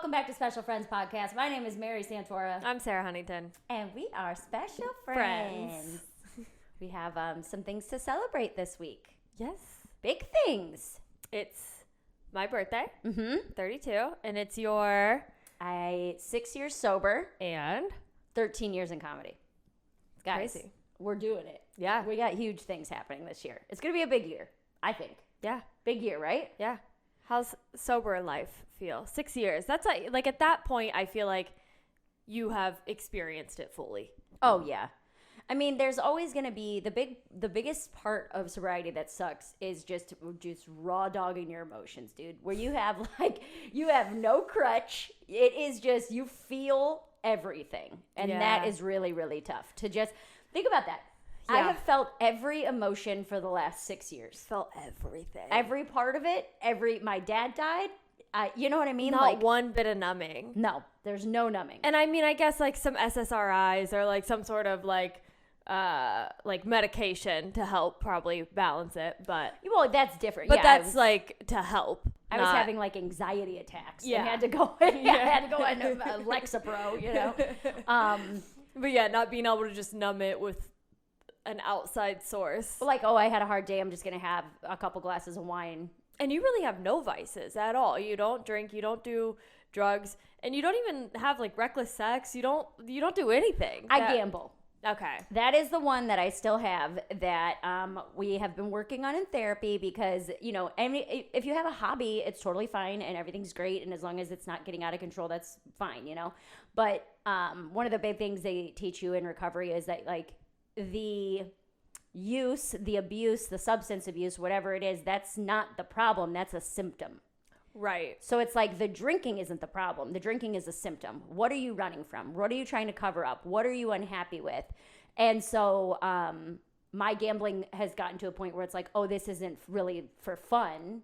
Welcome back to Special Friends Podcast. My name is Mary Santora. I'm Sara Huntington. And we are Special Friends. We have some things to celebrate this week. Yes. Big things. It's my birthday, 32, and it's your... 6 years sober. And? 13 years in comedy. Guys, crazy. We're doing it. Yeah. We got huge things happening this year. It's going to be a big year, I think. Yeah. Big year, right? Yeah. How's sober life feel? 6 years. That's like at that point, I feel like you have experienced it fully. Oh, yeah. I mean, there's always going to be the biggest part of sobriety that sucks is just raw dogging your emotions, dude. Where you have no crutch. It is just, you feel everything. And that is really, really tough to just think about that. Yeah. I have felt every emotion for the last 6 years. Felt everything. Every part of it. my dad died. You know what I mean? Not one bit of numbing. No, there's no numbing. And I mean, I guess like some SSRIs or like some sort of like medication to help probably balance it, but that's different. But that's like to help. I was having like anxiety attacks. Yeah, and had to go. I had to go on Lexapro. You know. But yeah, not being able to just numb it with an outside source. Like, I had a hard day. I'm just gonna have a couple glasses of wine. And you really have no vices at all. You don't drink. You don't do drugs, and you don't even have like reckless sex. You don't do anything. I gamble. Okay. That is the one that I still have that we have been working on in therapy because, if you have a hobby, it's totally fine and everything's great. And as long as it's not getting out of control, that's fine, But one of the big things they teach you in recovery is that, like, the use, the abuse, the substance abuse, whatever it is, that's not the problem. That's a symptom. Right. So it's like the drinking isn't the problem. The drinking is a symptom. What are you running from? What are you trying to cover up? What are you unhappy with? And so my gambling has gotten to a point where it's like, this isn't really for fun.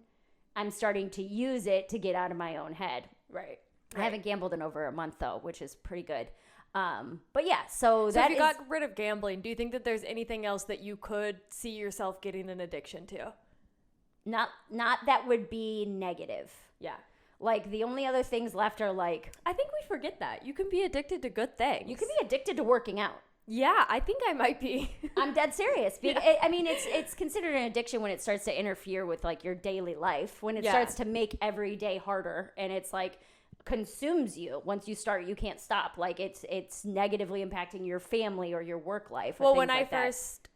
I'm starting to use it to get out of my own head. Right. I haven't gambled in over a month, though, which is pretty good. But yeah, so if you got rid of gambling, do you think that there's anything else that you could see yourself getting an addiction to? Not that would be negative. Yeah. Like, the only other things left are like... I think we forget that. You can be addicted to good things. You can be addicted to working out. Yeah, I think I might be. I'm dead serious. I mean, it's considered an addiction when it starts to interfere with, like, your daily life. When it starts to make every day harder. And it's, like, consumes you. Once you start, you can't stop. Like, it's negatively impacting your family or your work life. Well, when I first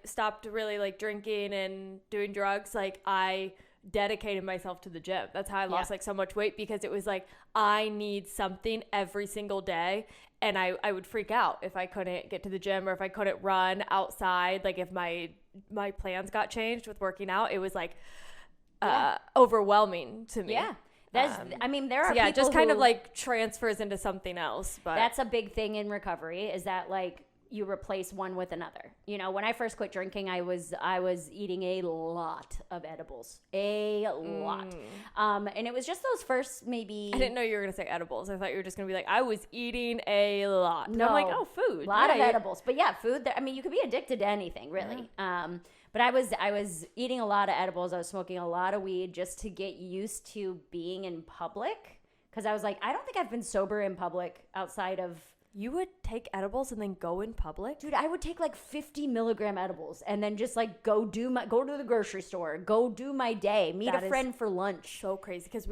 stopped really drinking and doing drugs, I dedicated myself to the gym. That's how I lost so much weight, because it was like I need something every single day, and I would freak out if I couldn't get to the gym or if I couldn't run outside. Like, if my plans got changed with working out, it was overwhelming to me. Yeah. There are people just kind of transfers into something else. But that's a big thing in recovery, is that you replace one with another. When I first quit drinking, I was eating a lot of edibles, a lot. And it was just those first maybe. I didn't know you were gonna say edibles. I thought you were just gonna be like, I was eating a lot. No, I'm like, food, a lot of edibles. But yeah, food. You could be addicted to anything, really. But I was eating a lot of edibles. I was smoking a lot of weed just to get used to being in public, because I was like, I don't think I've been sober in public outside of. You would take edibles and then go in public? Dude, I would take 50 milligram edibles and then just go to the grocery store, go do my day, meet a friend for lunch. So crazy, because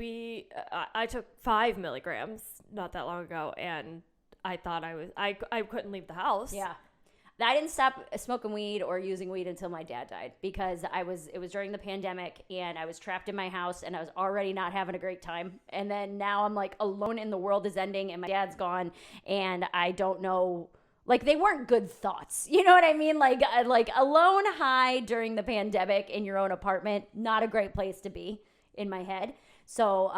I took 5 milligrams not that long ago, and I thought I couldn't leave the house. Yeah. I didn't stop smoking weed or using weed until my dad died, because it was during the pandemic and I was trapped in my house and I was already not having a great time. And then now I'm alone and the world is ending and my dad's gone and I don't know, they weren't good thoughts. You know what I mean? Like alone high during the pandemic in your own apartment, not a great place to be in my head. So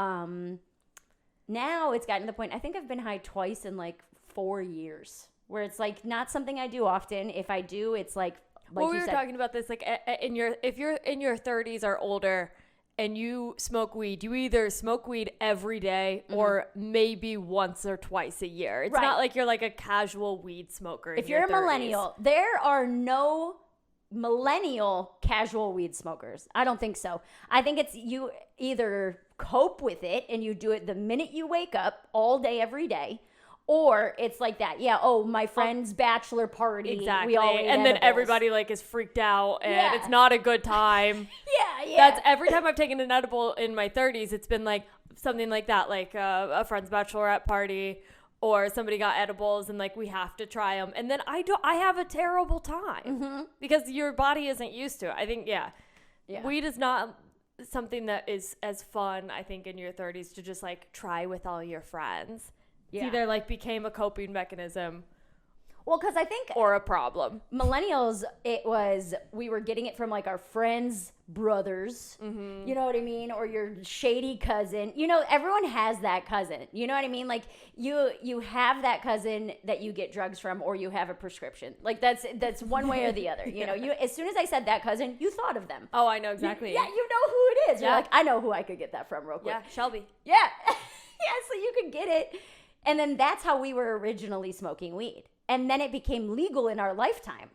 now it's gotten to the point, I think I've been high twice in 4 years. Where it's not something I do often. If I do, it's we were talking about this, if you're in your 30s or older and you smoke weed, you either smoke weed every day or maybe once or twice a year. It's not like you're a casual weed smoker. If you're a millennial, there are no millennial casual weed smokers. I don't think so. I think it's you either cope with it and you do it the minute you wake up all day, every day, or it's like that. Yeah. Oh, my friend's bachelor party. Exactly. We all ate and then edibles. Everybody like is freaked out and Yeah. it's not a good time. Yeah. That's every time I've taken an edible in my 30s, it's been like something like that, like a friend's bachelorette party or somebody got edibles and like we have to try them. And then I have a terrible time because your body isn't used to it. I think, weed is not something that is as fun, I think, in your 30s to just like try with all your friends. It's either like became a coping mechanism. Well, because I think or a problem. Millennials, we were getting it from like our friends' brothers, you know what I mean? Or your shady cousin. You know, everyone has that cousin. You know what I mean? Like you have that cousin that you get drugs from or you have a prescription. Like that's one way or the other. You know, as soon as I said that cousin, you thought of them. Oh, I know exactly. You know who it is. You're like, I know who I could get that from real quick. Yeah, Shelby. Yeah. So you could get it. And then that's how we were originally smoking weed. And then it became legal in our lifetime.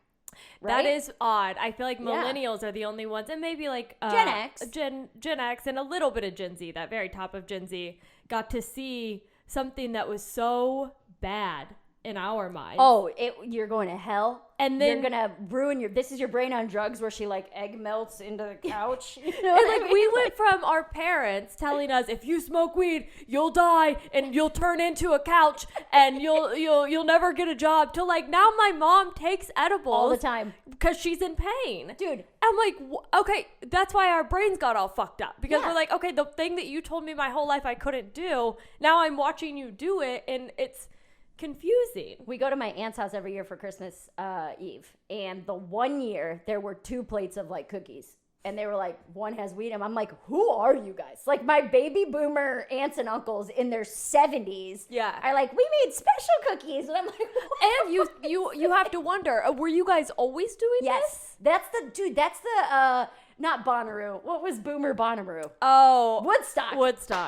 Right? That is odd. I feel like millennials are the only ones, and maybe like Gen X. Gen X and a little bit of Gen Z, that very top of Gen Z, got to see something that was so bad in our minds. Oh, you're going to hell. And then you're gonna ruin this is your brain on drugs where she like egg melts into the couch. You know and what I like mean? we went from our parents telling us if you smoke weed you'll die and you'll turn into a couch and you'll never get a job to like now my mom takes edibles all the time because she's in pain, dude. I'm like, okay, that's why our brains got all fucked up because we're like, okay, the thing that you told me my whole life I couldn't do, now I'm watching you do it and it's confusing. We go to my aunt's house every year for Christmas Eve, and the one year there were 2 plates of like cookies, and they were like, one has weed, and I'm like, who are you guys? Like my baby boomer aunts and uncles in their 70s are like, we made special cookies, and I'm like, what? And you have to wonder, were you guys always doing this? That's the not Bonnaroo. What was Boomer Bonnaroo? Oh, Woodstock.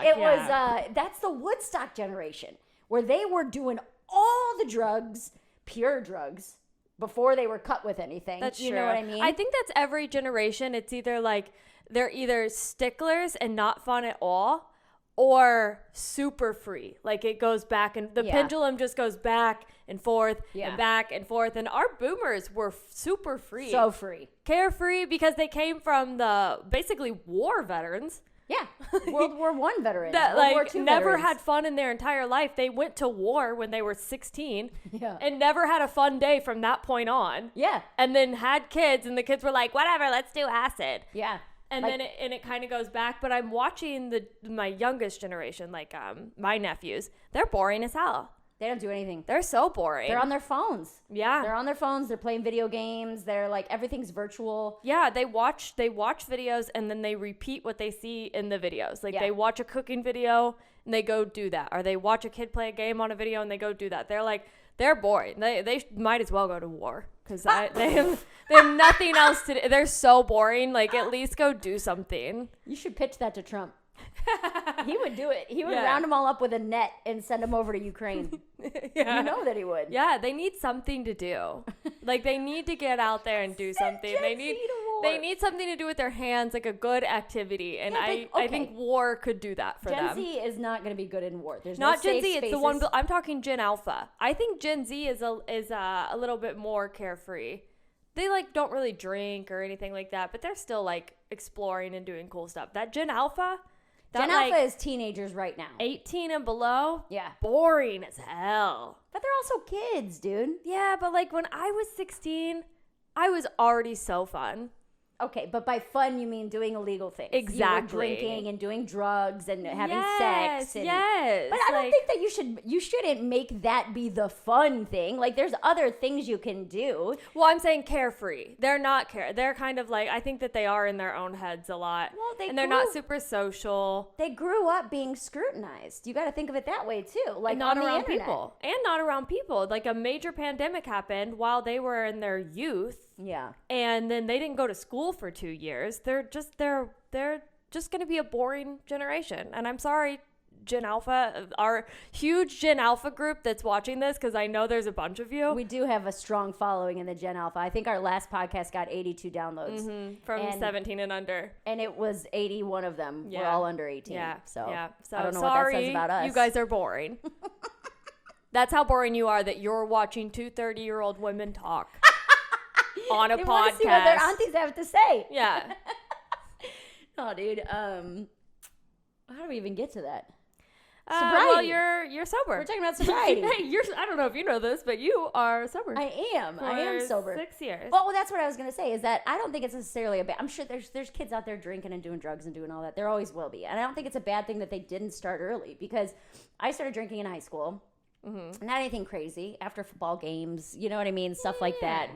It was that's the Woodstock generation where they were doing all the drugs, pure drugs, before they were cut with anything. That's you true. know what I mean? I think that's every generation. It's either like they're either sticklers and not fun at all, or super free. Like it goes back and the pendulum just goes back and forth and back and forth. And our boomers were super free. So free. Carefree because they came from the basically war veterans. Yeah, World War I veterans. That World War like II never veterans. had fun in their entire life. They went to war when they were 16 Yeah. and never had a fun day from that point on. Yeah. And then had kids and the kids were like, whatever, let's do acid. Yeah. And like, then it kind of goes back. But I'm watching my youngest generation, like my nephews, they're boring as hell. They don't do anything. They're so boring. They're on their phones. Yeah. They're on their phones. They're playing video games. They're like, everything's virtual. Yeah, they watch videos and then they repeat what they see in the videos. Like they watch a cooking video and they go do that. Or they watch a kid play a game on a video and they go do that. They're boring. They might as well go to war because they have nothing else to do. They're so boring. Like at least go do something. You should pitch that to Trump. He would do it. He would round them all up with a net and send them over to Ukraine. Yeah. You know that he would. Yeah, they need something to do. Like they need to get out there and do something. They need something to do with their hands, like a good activity. And I think war could do that for them. Gen Z is not going to be good in war. There's not no Gen safe Z. spaces. It's the one. I'm talking Gen Alpha. I think Gen Z is a little bit more carefree. They like don't really drink or anything like that, but they're still like exploring and doing cool stuff. That Gen Alpha. Gen Alpha is teenagers right now. 18 and below? Yeah. Boring as hell. But they're also kids, dude. Yeah, but like when I was 16, I was already so fun. Okay, but by fun, you mean doing illegal things. Exactly. You were drinking and doing drugs and having sex. And, yes. But I don't think that you shouldn't make that be the fun thing. Like, there's other things you can do. Well, I'm saying carefree. They're not They're kind of like, I think that they are in their own heads a lot. Well, they're not super social. They grew up being scrutinized. You got to think of it that way, too. Like, not on around the internet. people. And not around people. Like, a major pandemic happened while they were in their youth. Yeah. And then they didn't go to school for 2 years. They're just going to be a boring generation. And I'm sorry, Gen Alpha, our huge Gen Alpha group that's watching this, because I know there's a bunch of you. We do have a strong following in the Gen Alpha. I think our last podcast got 82 downloads. From 17 and under. And it was 81 of them were all under 18. So I don't know sorry, what that says about us. You guys are boring. That's how boring you are, that you're watching two 30-year-old women talk on a they podcast. Want to see what their aunties have to say. Yeah. Oh, dude. How do we even get to that? Well, you're sober. We're talking about sobriety. Hey, I don't know if you know this, but you are sober. I am sober. 6 years. Well, that's what I was going to say, is that I don't think it's necessarily a bad... I'm sure there's kids out there drinking and doing drugs and doing all that. There always will be. And I don't think it's a bad thing that they didn't start early, because I started drinking in high school. Not anything crazy. After football games, you know what I mean? Stuff like that.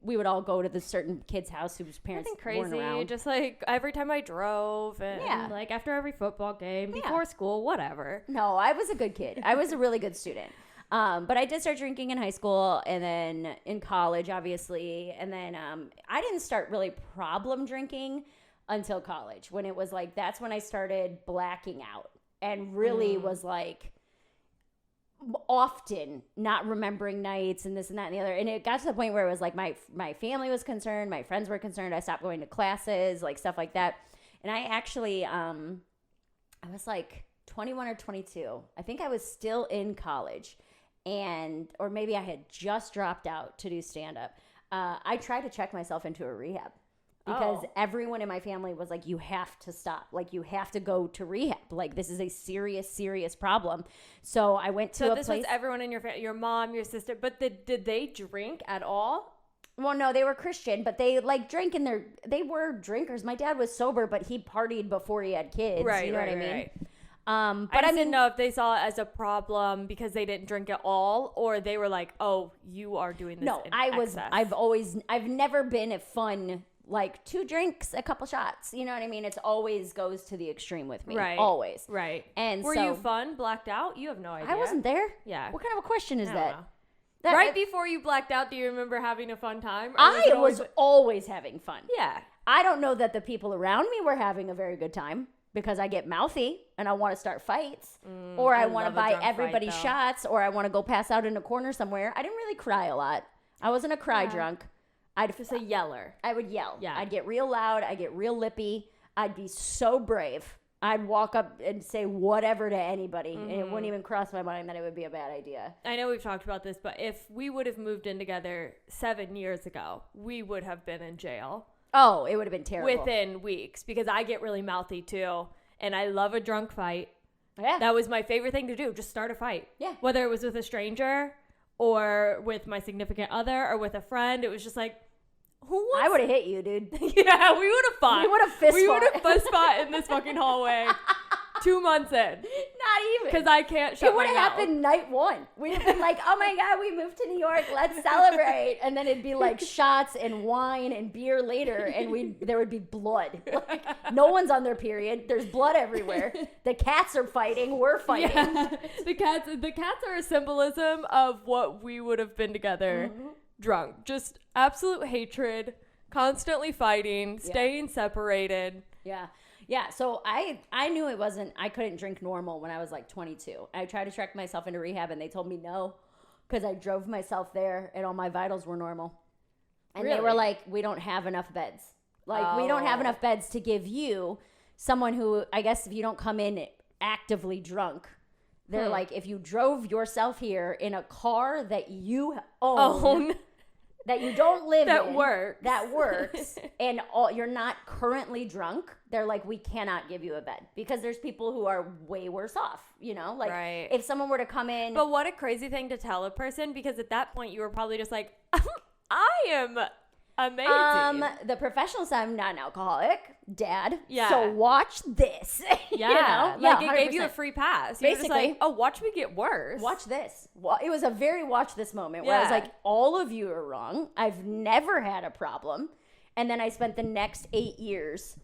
We would all go to the certain kid's house whose parents weren't around. Just like every time I drove, and like after every football game, before school, whatever. No, I was a good kid. I was a really good student. But I did start drinking in high school, and then in college, obviously. And then I didn't start really problem drinking until college, when it was like, that's when I started blacking out and really was like... often not remembering nights and this and that and the other. And it got to the point where it was like my family was concerned, my friends were concerned, I stopped going to classes, like stuff like that. And I actually I was like 21 or 22. I think I was still in college, or maybe I had just dropped out to do stand-up. I tried to check myself into a rehab, because everyone in my family was like, you have to stop. Like, you have to go to rehab. Like, this is a serious, serious problem. So I went to a place. So this was everyone in your family, your mom, your sister. But did they drink at all? Well, no, they were Christian, but they like drank they were drinkers. My dad was sober, but he partied before he had kids. Right, you know what I mean? Right. But I didn't know if they saw it as a problem because they didn't drink at all, or they were like, oh, you are doing this in excess. I've never been a fun... like 2 drinks, a couple shots. You know what I mean? It's always goes to the extreme with me. Right. Always. Right. And were you fun, blacked out? You have no idea. I wasn't there. Yeah. What kind of a question is that? Right before you blacked out, do you remember having a fun time? I was always having fun. Yeah. I don't know that the people around me were having a very good time, because I get mouthy and I want to start fights, or I want to buy everybody shots, or I want to go pass out in a corner somewhere. I didn't really cry a lot. I wasn't a cry drunk. I'd just a yeller. I would yell. Yeah. I'd get real loud. I'd get real lippy. I'd be so brave. I'd walk up and say whatever to anybody, and it wouldn't even cross my mind that it would be a bad idea. I know we've talked about this, but if we would have moved in together 7 years ago, we would have been in jail. Oh, it would have been terrible. Within weeks, because I get really mouthy too, and I love a drunk fight. Yeah. That was my favorite thing to do, just start a fight. Yeah. Whether it was with a stranger or with my significant other or with a friend, it was just like, I would have hit you, dude. Yeah, we would have fought. We would have fist fought. We would have fist fought in this fucking hallway 2 months in. Not even. Because I can't shut my mouth. It would have happened night 1. We'd have been like, oh my God, we moved to New York. Let's celebrate. And then it'd be like shots and wine and beer later. And there would be blood. Like, no one's on their period. There's blood everywhere. The cats are fighting. We're fighting. Yeah. The cats are a symbolism of what we would have been together. Drunk. Just absolute hatred, constantly fighting, staying separated. Yeah. Yeah. So I knew I couldn't drink normal when I was like 22. I tried to track myself into rehab, and they told me no, because I drove myself there and all my vitals were normal. And They were like, we don't have enough beds. Like, we don't have enough beds to give you someone who, I guess if you don't come in actively drunk, they're like, if you drove yourself here in a car that you own. That you don't live in. That works. And you're not currently drunk. They're like, we cannot give you a bed. Because there's people who are way worse off, you know? Like, if someone were to come in. But what a crazy thing to tell a person. Because at that point, you were probably just like, I am amazing. The professional side, I'm not an alcoholic, Dad. Yeah. So watch this. Yeah. You know? Like, it gave you a free pass. You're Basically. just like, oh, watch me get worse. Watch this. It was a very watch this moment where I was like, all of you are wrong. I've never had a problem. And then I spent the next 8 years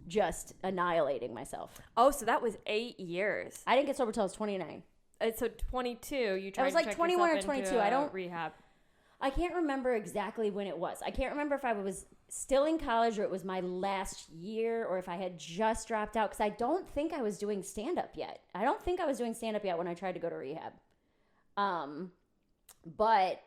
just annihilating myself. Oh, so that was 8 years. I didn't get sober till I was 29. So 22, you tried I was to like check 21 or yourself 22. into I don't rehab. I can't remember exactly when it was. I can't remember if I was still in college or it was my last year or if I had just dropped out, because I don't think I was doing stand-up yet. I don't think I was doing stand-up yet when I tried to go to rehab. But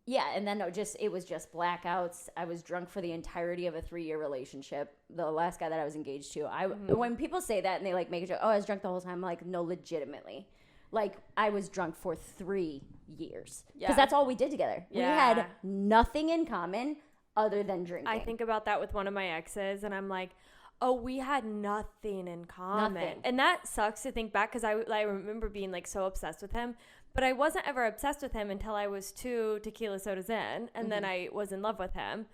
yeah, and then it was just blackouts. I was drunk for the entirety of a 3-year relationship. The last guy that I was engaged to, when people say that and they like make a joke, oh, I was drunk the whole time, I'm like, no, legitimately. Like, I was drunk for 3 years. Because that's all we did together. Yeah. We had nothing in common other than drinking. I think about that with one of my exes, and I'm like, oh, we had nothing in common. Nothing. And that sucks to think back, because I remember being, like, so obsessed with him. But I wasn't ever obsessed with him until I was 2 tequila sodas in, and then I was in love with him.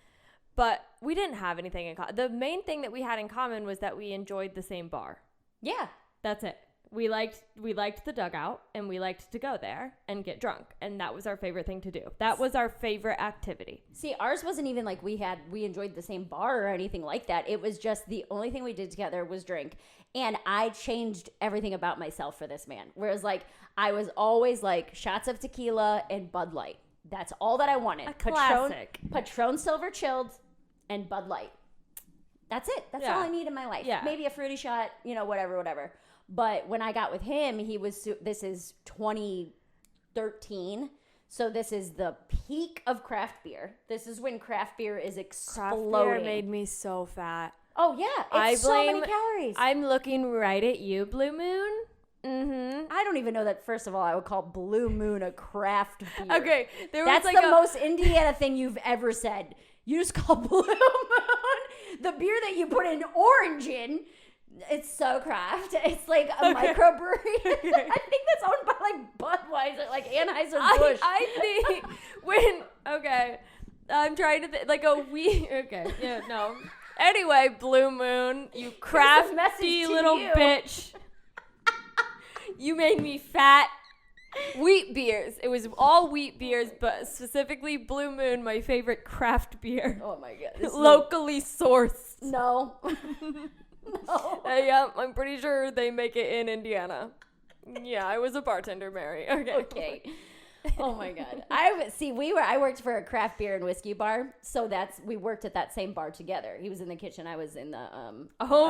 But we didn't have anything in common. The main thing that we had in common was that we enjoyed the same bar. Yeah. That's it. We liked the dugout, and we liked to go there and get drunk, and that was our favorite thing to do. That was our favorite activity. See, ours wasn't even like we enjoyed the same bar or anything like that. It was just the only thing we did together was drink, and I changed everything about myself for this man. Whereas like I was always like shots of tequila and Bud Light. That's all that I wanted. A classic. Patron Silver Chilled and Bud Light. That's it. That's all I need in my life. Yeah. Maybe a fruity shot, whatever. But when I got with him, this is 2013. So this is the peak of craft beer. This is when craft beer is exploding. Craft beer made me so fat. Oh, yeah. It's so many calories. I'm looking right at you, Blue Moon. Mm-hmm. I don't even know that, first of all, I would call Blue Moon a craft beer. Okay. That's like the most Indiana thing you've ever said. You just call Blue Moon the beer that you put an orange in. It's so craft. It's like a microbrewery. I think that's owned by like Budweiser, like Anheuser-Busch. I think I'm trying to think, like a wheat. Okay, yeah, no. Anyway, Blue Moon, you crafty little bitch. You made me fat. Wheat beers. It was all wheat beers, but specifically Blue Moon, my favorite craft beer. Oh my God. Locally sourced. No. No. Yeah, I'm pretty sure they make it in Indiana. Yeah, I was a bartender, Mary. Okay. Oh my God. I worked for a craft beer and whiskey bar, so we worked at that same bar together. He was in the kitchen, I was in the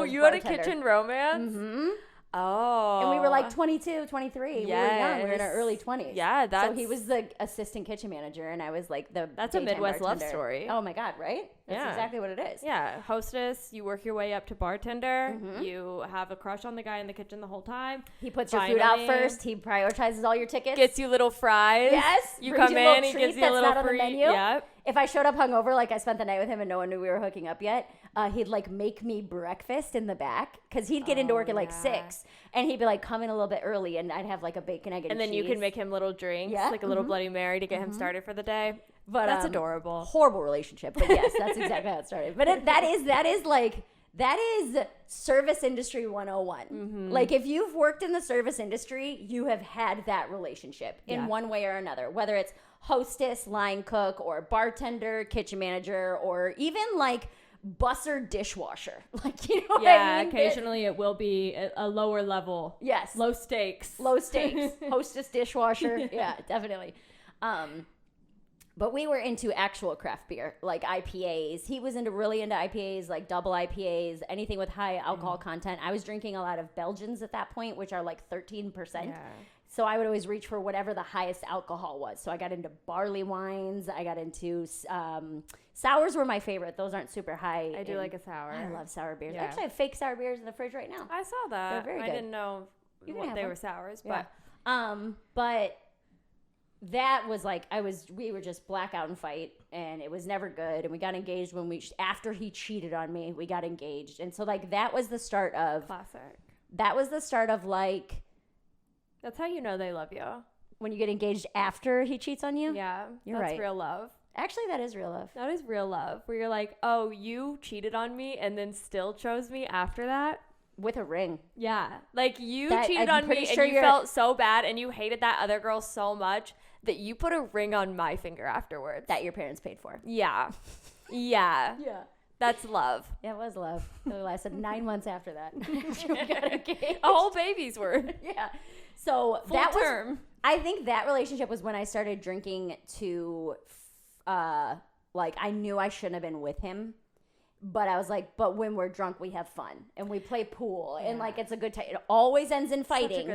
you had a kitchen romance? Mm-hmm. Oh. And we were like 22, 23. Yes. We were young. We were in our early 20s. Yeah, so he was the assistant kitchen manager, and I was like That's a Midwest bartender. Love story. Oh my God, right? That's exactly what it is. Yeah, hostess, you work your way up to bartender. Mm-hmm. You have a crush on the guy in the kitchen the whole time. He puts your food out first. He prioritizes all your tickets. Gets you little fries. Yes. You come in, he gives you a little free. Yep. If I showed up hungover, like I spent the night with him and no one knew we were hooking up yet, he'd like make me breakfast in the back because he'd get into work at like 6, and he'd be like, come in a little bit early, and I'd have like a bacon, egg, and cheese. And then you can make him little drinks, like a little Bloody Mary to get him started for the day. But that's adorable. Horrible relationship, but yes, that's exactly how it started. But that is service industry 101. Mm-hmm. Like if you've worked in the service industry, you have had that relationship in one way or another, whether it's hostess, line cook, or bartender, kitchen manager, or even like busser dishwasher. Like, what I mean? Occasionally it will be a lower level. Yes. Low stakes. Hostess dishwasher. Yeah, definitely. But we were into actual craft beer, like IPAs. He was really into IPAs, like double IPAs, anything with high alcohol content. I was drinking a lot of Belgians at that point, which are like 13%. Yeah. So I would always reach for whatever the highest alcohol was. So I got into barley wines. I got into sours were my favorite. Those aren't super high. I do like a sour. I love sour beers. Yeah. Actually, I have fake sour beers in the fridge right now. I saw that. They're very good. I didn't know they were sours, but but that was like we were just blackout and fight, and it was never good. And we got engaged after he cheated on me. We got engaged, and so like that was the start of classic. That was the start of like. That's how you know they love you. When you get engaged after he cheats on you? Yeah, that's right. That's real love. Actually, that is real love. That is real love. Where you're like, oh, you cheated on me and then still chose me after that. With a ring. Yeah. Like you cheated on me and you felt so bad and you hated that other girl so much that you put a ring on my finger afterwards. That your parents paid for. Yeah. Yeah. Yeah. That's love. Yeah, it was love. It lasted 9 months after that. After we got engaged. A whole baby's worth. Yeah. So full term. I think that relationship was when I started drinking to, like I knew I shouldn't have been with him. But I was like, but when we're drunk, we have fun and we play pool and like it's a good time. It always ends in fighting.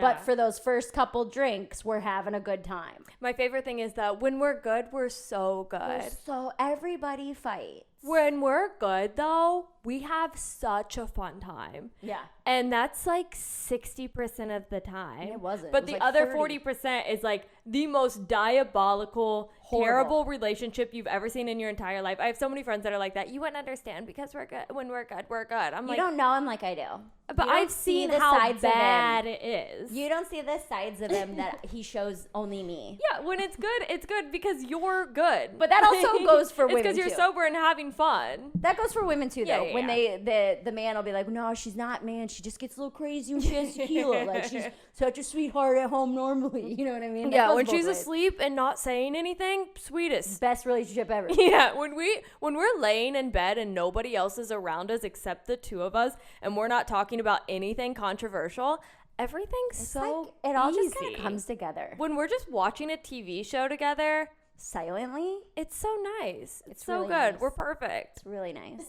But for those first couple drinks, we're having a good time. My favorite thing is that when we're good, we're so good. So everybody fights. When we're good, though, we have such a fun time. Yeah. And that's like 60% of the time. It wasn't. But It was the like other 30. 40% is like the most diabolical, terrible relationship you've ever seen in your entire life. I have so many friends that are like that. You wouldn't understand because we're good. When we're good, we're good. I'm you like, don't know him like I do. but I've seen how bad it is. You don't see the sides of him that he shows only me. Yeah, when it's good because you're good. But that also goes for women, It's because you're too. sober and having fun. That goes for women too, though. Yeah, when the man will be like, no, she's not, man. She just gets a little crazy when she has tequila. Like, she's such a sweetheart at home normally. You know what I mean? That Yeah, goes when both she's ways. asleep and not saying anything, sweetest. Best relationship ever. Yeah, when we're laying in bed and nobody else is around us except the two of us, and we're not talking about anything controversial, everything's so like, it all easy. just kind of comes together. When we're just watching a TV show together, Silently, it's so nice. It's so really good. nice. We're perfect. it's really nice.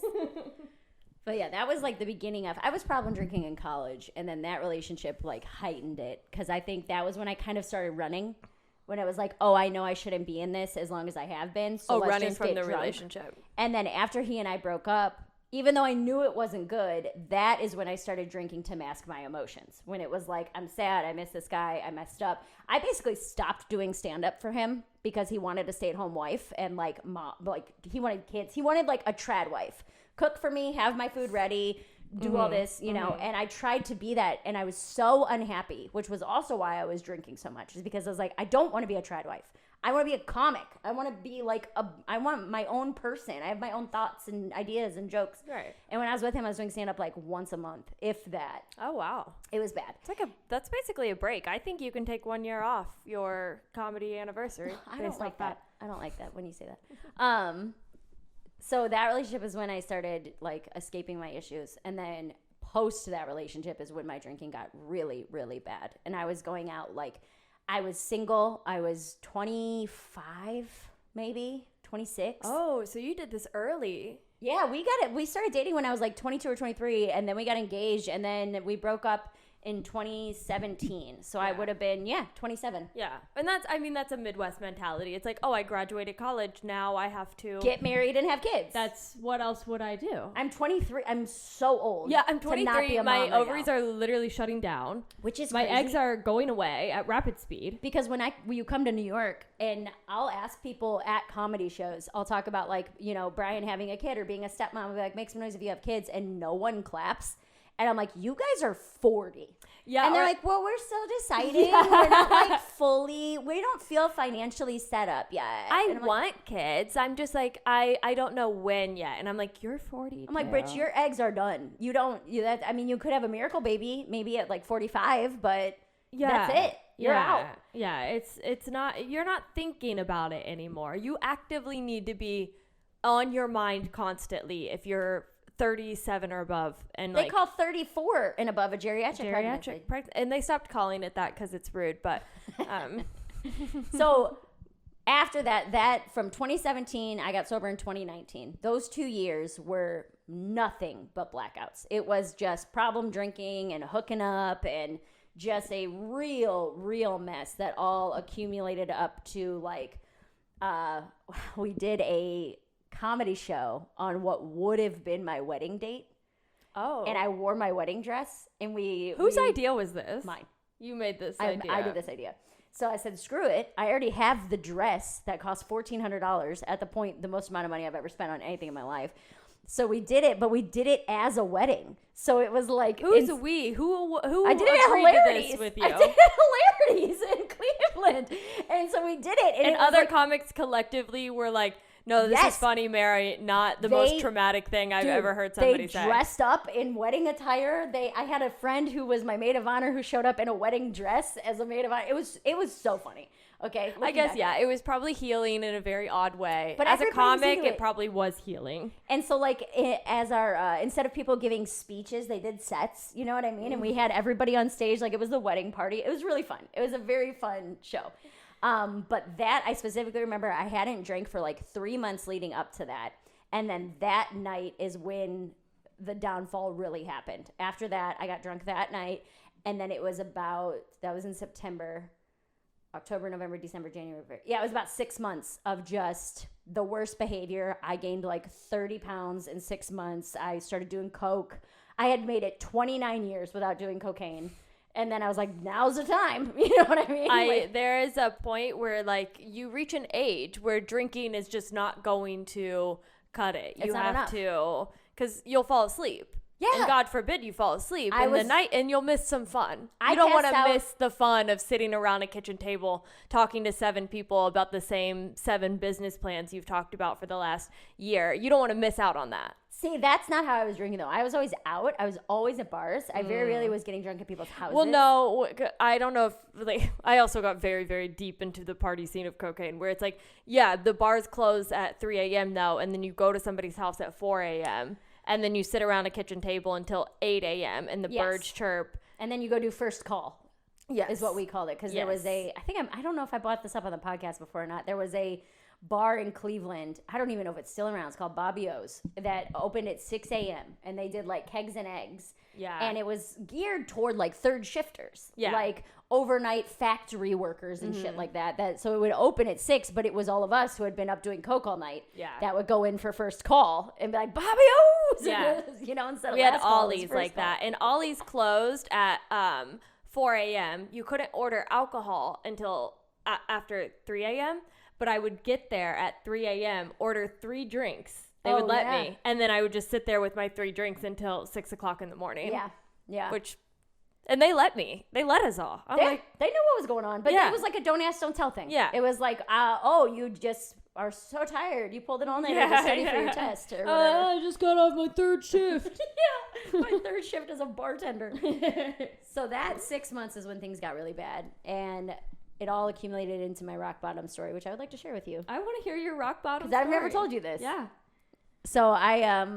But yeah, that was like the beginning of, I was problem drinking in college, and then that relationship like heightened it, because I think that was when I kind of started running, when it was like, oh, I know I shouldn't be in this as long as I have been, so let's running just from get the drunk. relationship. And then after he and I broke up, even though I knew it wasn't good, that is when I started drinking to mask my emotions. When it was like, I'm sad, I miss this guy, I messed up. I basically stopped doing stand-up for him because he wanted a stay-at-home wife and like mom, like he wanted kids. He wanted like a trad wife. Cook for me, have my food ready, do all this, you know. And I tried to be that, and I was so unhappy, which was also why I was drinking so much, is because I was like, I don't want to be a trad wife. I want to be a comic. I want to be like I want my own person. I have my own thoughts and ideas and jokes. Right. And when I was with him, I was doing stand up like once a month, if that. Oh wow. It was bad. It's like that's basically a break. I think you can take 1 year off your comedy anniversary. I don't like that. I don't like that when you say that. So that relationship is when I started like escaping my issues, and then post that relationship is when my drinking got really, really bad. And I was going out like, I was single. I was 25, maybe 26. Oh, so you did this early. Yeah, we started dating when I was like 22 or 23, and then we got engaged, and then we broke up in 2017. So I would have been 27. Yeah. And that's a Midwest mentality. It's like, oh, I graduated college, now I have to Get married and have kids. That's what else would I do? I'm 23. I'm so old. Yeah, I'm to not 23. be a My mom right ovaries now. are literally shutting down. Which is my crazy. eggs are going away at rapid speed. Because when you come to New York, and I'll ask people at comedy shows, I'll talk about like, you know, Brian having a kid or being a stepmom. I'll be like, make some noise if you have kids, and no one claps. And I'm like, you guys are 40. Yeah. And they're like, well, we're still deciding. Yeah. We're not like we don't feel financially set up yet. I want kids. I'm just like, I don't know when yet. And I'm like, you're 40. I'm like, Britch, your eggs are done. You could have a miracle baby maybe at like 45, but that's it. You're out. Yeah. It's not, you're not thinking about it anymore. You actively need to be on your mind constantly if you're 37 or above, and they call 34 and above a geriatric pregnancy, and they stopped calling it that because it's rude. But so after that from 2017, I got sober in 2019. Those 2 years were nothing but blackouts. It was just problem drinking and hooking up and just a real mess that all accumulated up to like we did a comedy show on what would have been my wedding date. Oh. And I wore my wedding dress, and Whose idea was this? Mine. You made this idea. I did this idea. So I said, screw it. I already have the dress that cost $1,400, at the most amount of money I've ever spent on anything in my life. So we did it, but we did it as a wedding. So it was like, who's we? Who I did it at Hilarities with you. I did it at Hilarities in Cleveland. And so we did it. And it other comics collectively were like, no, this is funny, Mary. Not the most traumatic thing I've ever heard somebody say. They dressed up in wedding attire. I had a friend who was my maid of honor who showed up in a wedding dress as a maid of honor. It was so funny. Okay, I guess it was probably healing in a very odd way. But as a comic, it probably was healing. And so, like, as our instead of people giving speeches, they did sets. You know what I mean? And we had everybody on stage like it was the wedding party. It was really fun. It was a very fun show. But that I specifically remember I hadn't drank for like 3 months leading up to that. And then that night is when the downfall really happened. After that, I got drunk that night. And then it was that was in September, October, November, December, January. Yeah, it was about 6 months of just the worst behavior. I gained like 30 pounds in 6 months. I started doing coke. I had made it 29 years without doing cocaine. And then I was like, now's the time. You know what I mean? There is a point where like you reach an age where drinking is just not going to cut it. You have to, because you'll fall asleep. Yeah. And God forbid you fall asleep in the night and you'll miss some fun. You don't want to miss the fun of sitting around a kitchen table talking to 7 people about the same 7 business plans you've talked about for the last year. You don't want to miss out on that. See, that's not how I was drinking, though. I was always out. I was always at bars. I very rarely was getting drunk at people's houses. Well, no, I don't know if, like, I also got very, very deep into the party scene of cocaine, where it's like, yeah, the bars close at 3 a.m. now, and then you go to somebody's house at 4 a.m., and then you sit around a kitchen table until 8 a.m., and the birds chirp. And then you go do first call. Yes. Is what we called it. Because there was I don't know if I brought this up on the podcast before or not. There was a bar in Cleveland. I don't even know if it's still around. It's called Bobby O's that opened at 6 a.m. and they did like kegs and eggs. Yeah. And it was geared toward like third shifters. Yeah. Like overnight factory workers and shit like that. So it would open at 6, but it was all of us who had been up doing coke all night. Yeah. That would go in for first call and be like, Bobby O's! Yeah. You know, instead of we had Ollie's like that. And Ollie's closed at 4 a.m. You couldn't order alcohol until after 3 a.m., but I would get there at 3 a.m., order 3 drinks. They would let me. And then I would just sit there with my 3 drinks until 6 o'clock in the morning. Yeah. Yeah. And they let me. They let us all. They knew what was going on. But it was like a don't ask, don't tell thing. Yeah. It was like, you just are so tired. You pulled it all night to study for your test. Or whatever. I just got off my 3rd shift. My 3rd shift as a bartender. So that 6 months is when things got really bad. And it all accumulated into my rock bottom story, which I would like to share with you. I want to hear your rock bottom story. Because I've never told you this. Yeah. So I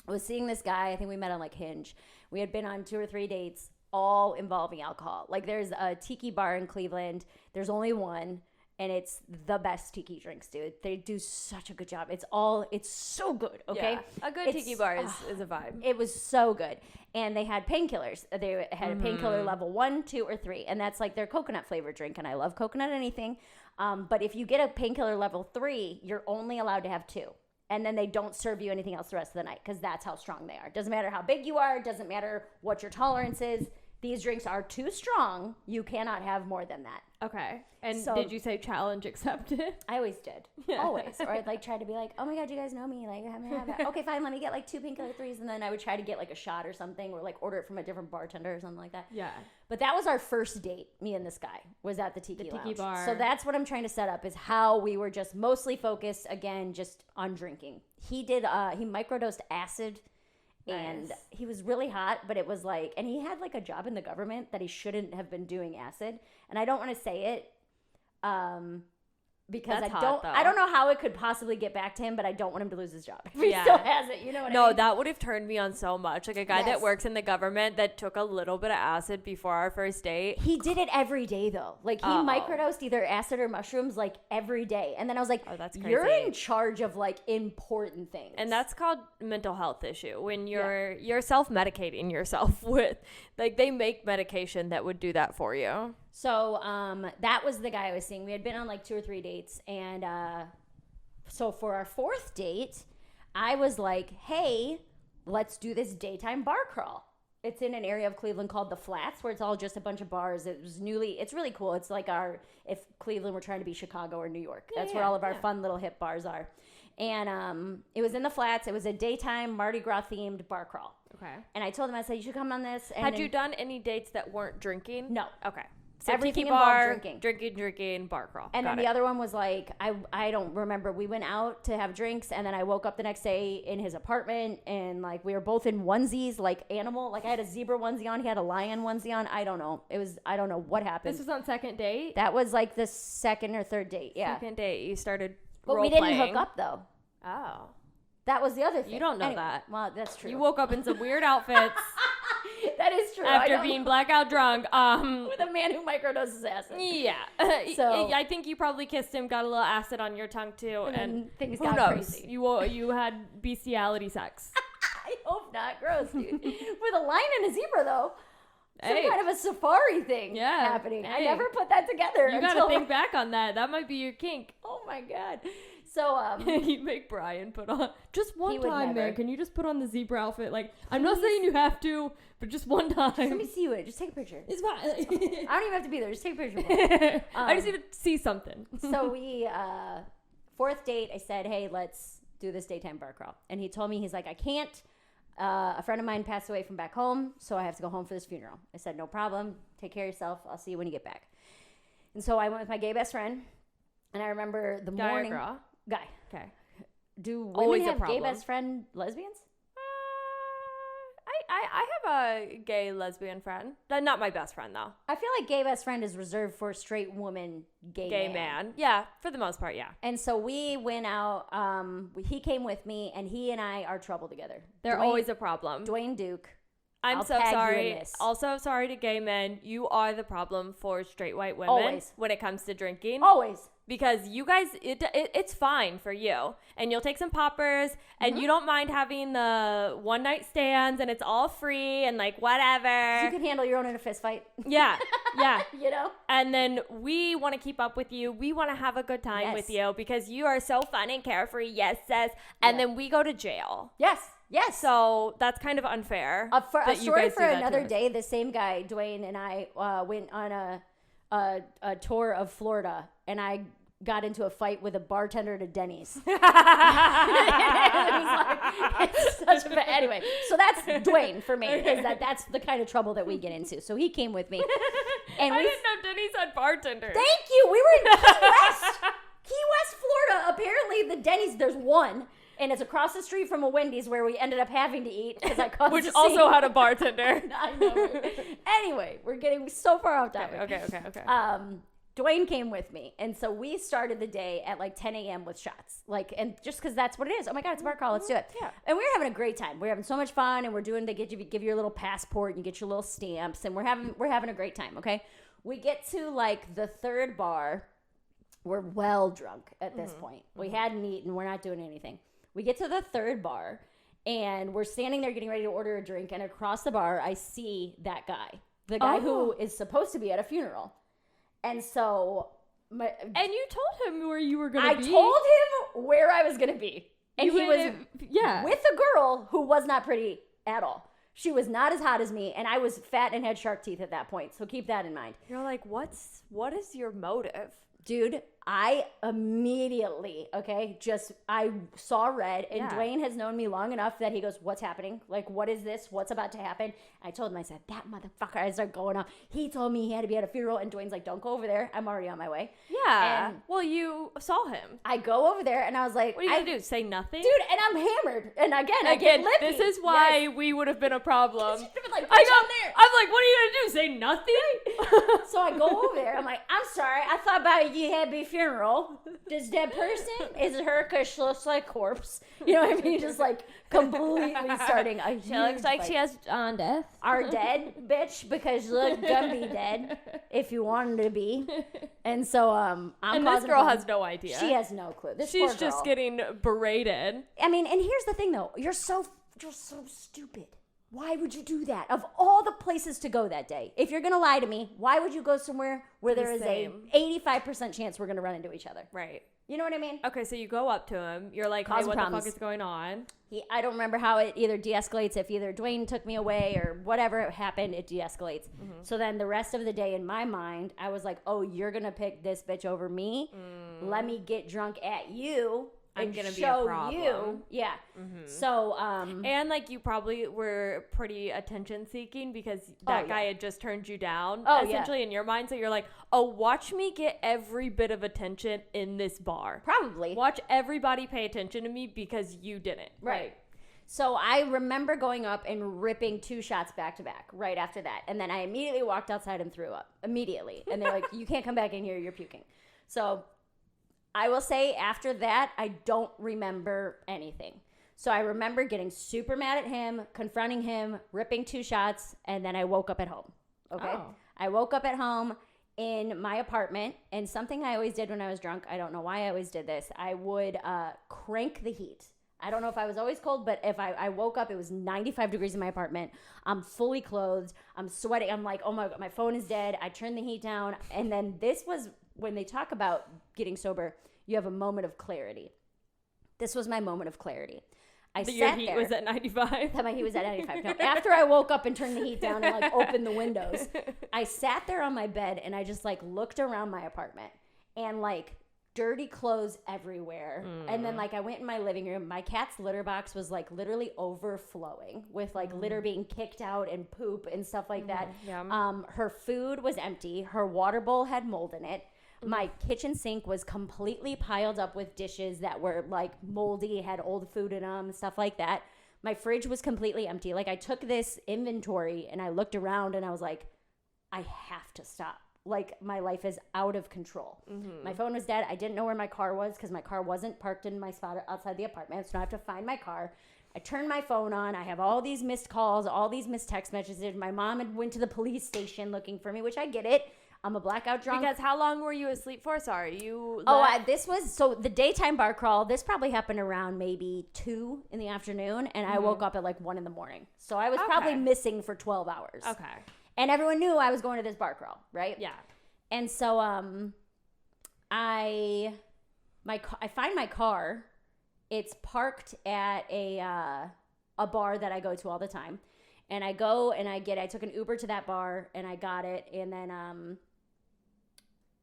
was seeing this guy. I think we met on like Hinge. We had been on 2 or 3 dates, all involving alcohol. Like there's a tiki bar in Cleveland. There's only one. And it's the best tiki drinks, dude. They do such a good job. It's so good, okay? Yeah. A good tiki bar is a vibe. It was so good. And they had painkillers. They had a painkiller level 1, 2, or 3. And that's like their coconut flavored drink. And I love coconut anything. But if you get a painkiller level 3, you're only allowed to have 2. And then they don't serve you anything else the rest of the night because that's how strong they are. Doesn't matter how big you are. Doesn't matter what your tolerance is. These drinks are too strong. You cannot have more than that. Okay. And did you say challenge accepted? I always did. Yeah. Always. Or I'd like try to be like, oh my God, you guys know me. Like, okay, fine. Let me get like 2 painkiller 3s. And then I would try to get like a shot or something or like order it from a different bartender or something like that. Yeah. But that was our first date, me and this guy, was at the Tiki Lounge. Bar. So that's what I'm trying to set up is how we were just mostly focused, again, just on drinking. He microdosed acid. And he was really hot, but it was like, and he had like a job in the government that he shouldn't have been doing acid. And I don't want to say it because I don't know how it could possibly get back to him, but I don't want him to lose his job. If he still has it, you know what I mean? No, that would have turned me on so much. Like a guy that works in the government that took a little bit of acid before our first date. He did it every day though. Like he microdosed either acid or mushrooms like every day. And then I was like, that's crazy. You're in charge of like important things. And that's called mental health issue. When you're self-medicating yourself with, like they make medication that would do that for you. So that was the guy I was seeing. We had been on like 2 or 3 dates. And so for our 4th date, I was like, hey, let's do this daytime bar crawl. It's in an area of Cleveland called the Flats where it's all just a bunch of bars. It's really cool. It's like if Cleveland were trying to be Chicago or New York. That's where all of our fun little hip bars are. And it was in the Flats. It was a daytime Mardi Gras themed bar crawl. Okay. And I told him, I said, you should come on this. And had you done any dates that weren't drinking? No. Okay. So everything bar, involved drinking, bar crawl. And then the other one was like, I don't remember. We went out to have drinks, and then I woke up the next day in his apartment, and like we were both in onesies, like animal. Like I had a zebra onesie on, he had a lion onesie on. I don't know. I don't know what happened. This was on 2nd date? That was like the 2nd or 3rd date, yeah. 2nd date, you started But we didn't hook up, though. Oh. That was the other thing. You don't know that. Well, that's true. You woke up in some weird outfits. That is true. After being blackout drunk. With a man who microdoses acid. Yeah. So I think you probably kissed him, got a little acid on your tongue too, and things who got knows? crazy. You had bestiality sex. I hope not. Gross, dude. With a lion and a zebra, though. Some Hey. kind of a safari thing happening. Hey. I never put that together. You gotta think back on that. That might be your kink. Oh my god. So You make Brian put on just one He would time, never. man. Can you just put on the zebra outfit? Like, I'm not saying you have to, but just one time. let me see you in it. Just take a picture. It's fine. I don't even have to be there. Just take a picture. Of me. I just need to see something. So we fourth date. I said, hey, let's do this daytime bar crawl, and he told me, he's like, I can't. A friend of mine passed away from back home, so I have to go home for this funeral. I said, no problem. Take care of yourself. I'll see you when you get back. And so I went with my gay best friend, and I remember the Guy morning. or girl? Guy. Okay. Do women Always a have gay problem. best friend lesbians? I have a gay lesbian friend. Not my best friend though. I feel like gay best friend is reserved for straight woman, gay Man. Yeah, for the most part, yeah. And so we went out. He came with me, and he and I are trouble together. They're always a problem. Dwayne Duke. I'm I'll so tag you sorry. in this. Also sorry to gay men. You are the problem for straight white women Always. when it comes to drinking. Always. Because you guys, it's fine for you. And you'll take some poppers, and you don't mind having the one night stands, and it's all free, and like whatever. You can handle your own in a fist fight. Yeah, yeah. You know? And then we want to keep up with you. We want to have a good time Yes. with you because you are so fun and carefree. Yes, sis. And Yeah. then we go to jail. Yes. Yes. So that's kind of unfair. A that you story guys for do that to another us. day. The same guy, Dwayne, and I went on a tour of Florida, and I got into a fight with a bartender at a Denny's. It was like, it's such a anyway. So that's Dwayne for me. Is that's the kind of trouble that we get into. So he came with me, and I we. didn't know Denny's had bartenders. Thank you. We were in Key West, Key West, Florida. Apparently, the Denny's there's one. And it's across the street from a Wendy's where we ended up having to eat because I caused Which a also scene. had a bartender. I know. Anyway, we're getting so far off topic. Okay. Dwayne came with me, and so we started the day at like 10 a.m. with shots, and just because that's what it is. Oh my God, it's a bar call. Let's do it. Yeah. And we were having a great time. We're having so much fun, and they give you your little passport, and you get your little stamps, and we're having a great time. Okay, we get to like the third bar. We're well drunk at this point. We hadn't eaten. We're not doing anything. We get to the third bar, and we're standing there getting ready to order a drink, and across the bar, I see that guy, the guy who is supposed to be at a funeral. And so, And you told him where you were going to be. I told him where I was going to be. And he was with a girl who was not pretty at all. She was not as hot as me, and I was fat and had shark teeth at that point. So keep that in mind. You're like, what is your motive? Dude, I immediately, I saw red, and Yeah. Dwayne has known me long enough that he goes, what's happening? Like, what is this? What's about to happen? I told him, I said, that motherfucker, I started going off. He told me he had to be at a funeral, and Dwayne's like, don't go over there. I'm already on my way. Yeah. And well, you saw him. I go over there, and I was like, What are you going to do? Say nothing? Dude, and I'm hammered. And again, I get lippy. this is why Yes. we would have been a problem. You'd have been like, I'm "Bitch, I'm there." like, what are you going to do? Say nothing? So I go over there. I'm like, I'm sorry. I thought about you had a funeral. This dead person? Is it her because she looks like corpse? You know what I mean? Just like completely starting a She looks like she has death. are dead, bitch, because you look gonna be dead if you wanted to be. And so I'm And this causing girl problem. has no idea. She has no clue. This She's poor just girl. getting berated. I mean, and here's the thing though. You're so stupid. Why would you do that? Of all the places to go that day, if you're going to lie to me, why would you go somewhere where there is a 85% chance we're going to run into each other? Right. You know what I mean? Okay, so you go up to him. You're like, hey, Causing what problems. the fuck is going on? I don't remember how it either de-escalates. If either Dwayne took me away or whatever happened, it de-escalates. So then the rest of the day in my mind, I was like, oh, you're going to pick this bitch over me. Let me get drunk at you. I'm and gonna be a show problem. you. Yeah. So, And like you probably were pretty attention seeking because that guy had just turned you down essentially in your mind. So you're like, oh, watch me get every bit of attention in this bar. probably. Watch everybody pay attention to me because you didn't. Right. So I remember going up and ripping 2 shots back to back right after that. And then I immediately walked outside and threw up immediately. And they're like, you can't come back in here. You're puking. So I will say after that, I don't remember anything. So I remember getting super mad at him, confronting him, ripping 2 shots, and then I woke up at home. Okay? Oh. I woke up at home in my apartment, and something I always did when I was drunk, I don't know why I always did this, I would crank the heat. I don't know if I was always cold, but if I woke up, it was 95 degrees in my apartment. I'm fully clothed. I'm sweating. I'm like, oh my God, my phone is dead. I turned the heat down. And then this was when they talk about getting sober, you have a moment of clarity. This was my moment of clarity. Your heat was at 95? My heat was at 95. No, after I woke up and turned the heat down and like opened the windows, I sat there on my bed and I just like looked around my apartment and like dirty clothes everywhere. And then like I went in my living room. My cat's litter box was like literally overflowing with like litter being kicked out and poop and stuff like that. Her food was empty. Her water bowl had mold in it. My kitchen sink was completely piled up with dishes that were like moldy, had old food in them, stuff like that. My fridge was completely empty. Like I took this inventory and I looked around and I was like, I have to stop. Like my life is out of control. My phone was dead. I didn't know where my car was because my car wasn't parked in my spot outside the apartment. So now I have to find my car. I turned my phone on. I have all these missed calls, all these missed text messages. My mom had went to the police station looking for me, which I get it. I'm a blackout drunk. Because how long were you asleep for? Sorry, you. This was so the daytime bar crawl. This probably happened around maybe 2 in the afternoon, and I woke up at like 1 in the morning. So I was probably missing for 12 hours. Okay. And everyone knew I was going to this bar crawl, right? Yeah. And so I find my car. It's parked at a bar that I go to all the time. And I go and I took an Uber to that bar and I got it. And then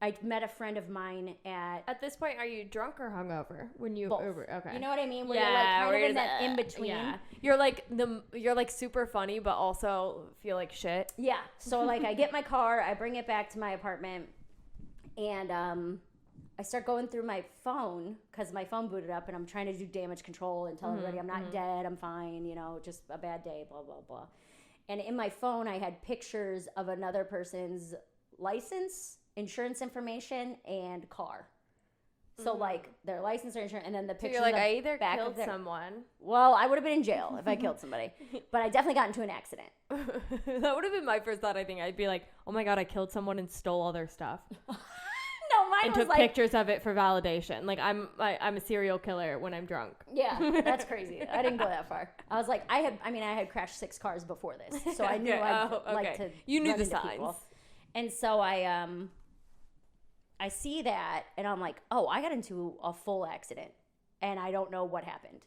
I met a friend of mine At this point, are you drunk or hungover when you both. Uber? Okay. You know what I mean? Where you're like kind of in that in between. Yeah. You're like super funny, but also feel like shit. Yeah. So like I get my car, I bring it back to my apartment, and I start going through my phone because my phone booted up, and I'm trying to do damage control and tell everybody I'm not dead, I'm fine, you know, just a bad day, blah blah blah. And in my phone, I had pictures of another person's license, insurance information, and car. So like their license or insurance, and then the picture. So you're like, I either killed someone. Well, I would have been in jail if I killed somebody, but I definitely got into an accident. That would have been my first thought. I think I'd be like, oh my God, I killed someone and stole all their stuff. No, mine and was took like pictures of it for validation. Like I'm a serial killer when I'm drunk. Yeah, that's crazy. I didn't go that far. I was like, I had crashed 6 cars before this, so I knew I'd like to. You knew run the into signs. people. And so I see that, and I'm like, oh, I got into a full accident, and I don't know what happened.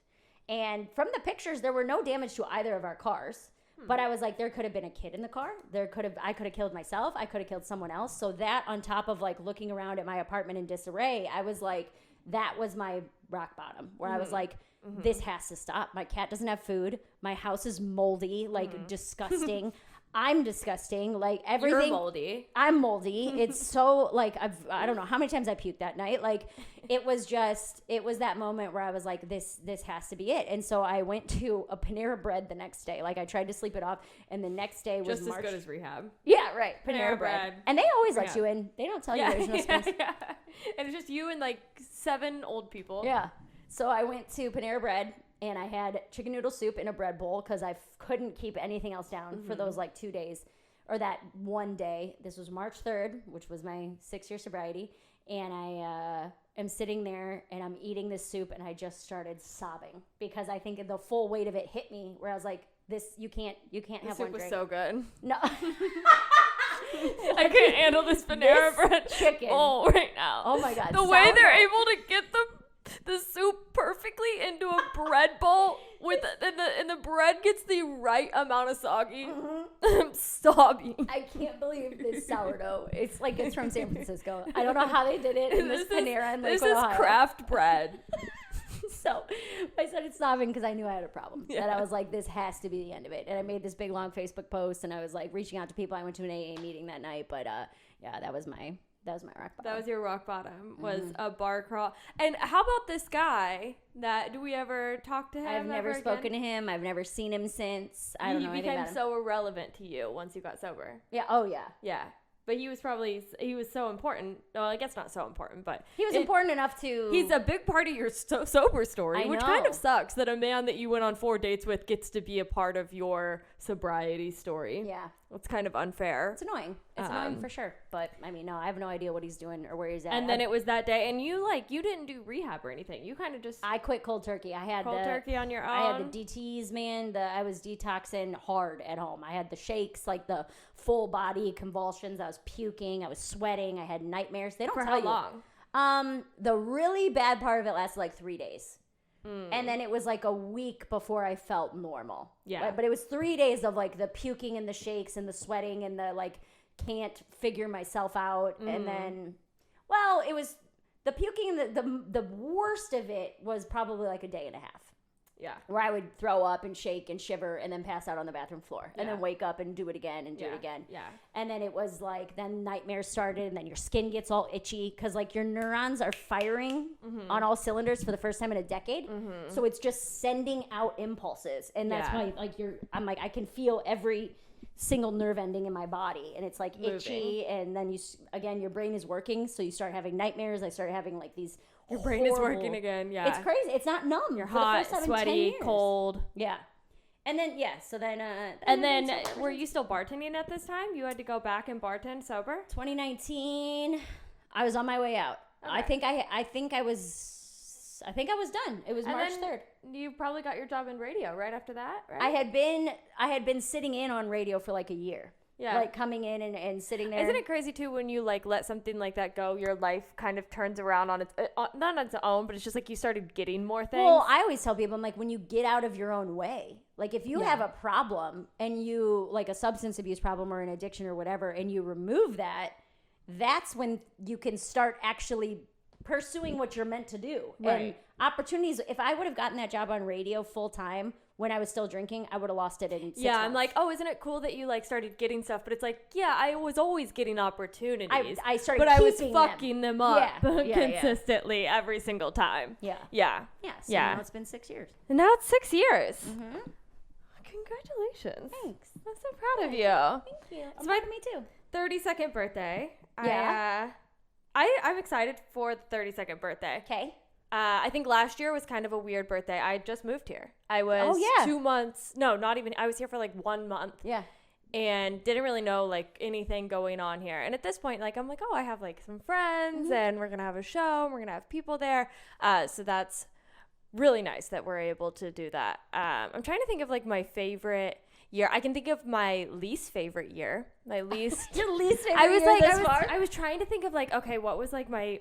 And from the pictures, there were no damage to either of our cars. But I was like, there could have been a kid in the car. I could have killed myself. I could have killed someone else. So that on top of like looking around at my apartment in disarray, I was like, that was my rock bottom where I was like, this has to stop. My cat doesn't have food. My house is moldy, like disgusting. I'm disgusting. Like everything. You're moldy. I'm moldy. It's so like, I don't know how many times I puked that night. Like it was that moment where I was like, this has to be it. And so I went to a Panera Bread the next day. Like I tried to sleep it off. And the next day was just as good as rehab. Yeah, right. Panera Bread. And they always let you in. They don't tell you there's no space. Yeah. And it's just you and like 7 old people. Yeah. So I went to Panera Bread. And I had chicken noodle soup in a bread bowl because I couldn't keep anything else down for those like 2 days or that one day. This was March 3rd, which was my 6-year sobriety. And I am sitting there and I'm eating this soup and I just started sobbing because I think the full weight of it hit me where I was like, you can't have one drink. The soup was so good. No. I can't handle this Panera Bread chicken bowl right now. Oh my God. The way they're able to get the soup perfectly into a bread bowl and the bread gets the right amount of soggy. I'm sobbing. I can't believe this sourdough. It's like it's from San Francisco. I don't know how they did it in this Panera in Lakewood, Ohio. This is craft bread. So I started sobbing because I knew I had a problem. Yeah. And I was like, this has to be the end of it. And I made this big long Facebook post and I was like reaching out to people. I went to an AA meeting that night, but yeah, that was my rock bottom. That was your rock bottom, was a bar crawl. And how about this guy? Do we ever talk to him? I've never spoken to him. I've never seen him since. I don't know anything about him. He became so irrelevant to you once you got sober. Yeah. Oh, yeah. Yeah. But he was so important. Well, I guess not so important, but he was important enough to. He's a big part of your sober story, which kind of sucks that a man that you went on 4 dates with gets to be a part of your sobriety story. Yeah. It's kind of unfair. It's annoying. It's annoying for sure. But I mean, no, I have no idea what he's doing or where he's at. And then it was that day, and you didn't do rehab or anything. You kind of just. I quit cold turkey. I had cold turkey on your own. I had the DTs, man. I was detoxing hard at home. I had the shakes, like the full body convulsions. I was puking. I was sweating. I had nightmares. They don't for tell how you. long? The really bad part of it lasted like 3 days. And then it was like a week before I felt normal. Yeah. But it was 3 days of like the puking and the shakes and the sweating and the like can't figure myself out. And then, well, it was the puking and the worst of it was probably like a day and a half. Yeah. Where I would throw up and shake and shiver and then pass out on the bathroom floor and then wake up and do it again and do it again. Yeah. And then it was like, then nightmares started and then your skin gets all itchy because like your neurons are firing on all cylinders for the first time in a decade. So it's just sending out impulses. And that's why like I'm like, I can feel every single nerve ending in my body and it's like itchy. And then your brain is working. So you start having nightmares. I started having like these Your brain is working again, yeah. It's crazy. It's not numb. You're for hot, the first time sweaty, in 10 years. cold. Yeah. And then, so then... and then, were you still bartending at this time? You had to go back and bartend sober? 2019, I was on my way out. Okay. I think I was done. It was March 3rd. You probably got your job in radio right after that, right? I had been sitting in on radio for like a year. Yeah. Like coming in and sitting there. Isn't it crazy too when you like let something like that go, your life kind of turns around on its, not on its own, but it's just like you started getting more things? Well, I always tell people, I'm like, when you get out of your own way, like if you have a problem and you, like a substance abuse problem or an addiction or whatever, and you remove that, that's when you can start actually pursuing what you're meant to do. Right. And opportunities, if I would have gotten that job on radio full time, when I was still drinking, I would have lost it in 6 months. I'm like, oh, isn't it cool that you like started getting stuff? But it's like, yeah, I was always getting opportunities. I started but I was fucking them up Yeah. consistently every single time. Yeah. Yeah. Yeah. So now it's been 6 years. And now it's 6 years. Mm-hmm. Congratulations. Thanks. I'm so proud of you. Thank you. It's proud of me too. 32nd birthday. Yeah. I'm excited for the 32nd birthday. Okay. I think last year was kind of a weird birthday. I just moved here. I was 2 months. No, not even. I was here for like 1 month. Yeah. And didn't really know like anything going on here. And at this point, like I'm like, oh, I have like some friends and we're going to have a show and we're going to have people there. So that's really nice that we're able to do that. I'm trying to think of like my favorite year. I can think of my least favorite year. My least. Your least favorite year I was trying to think of like, okay, what was like my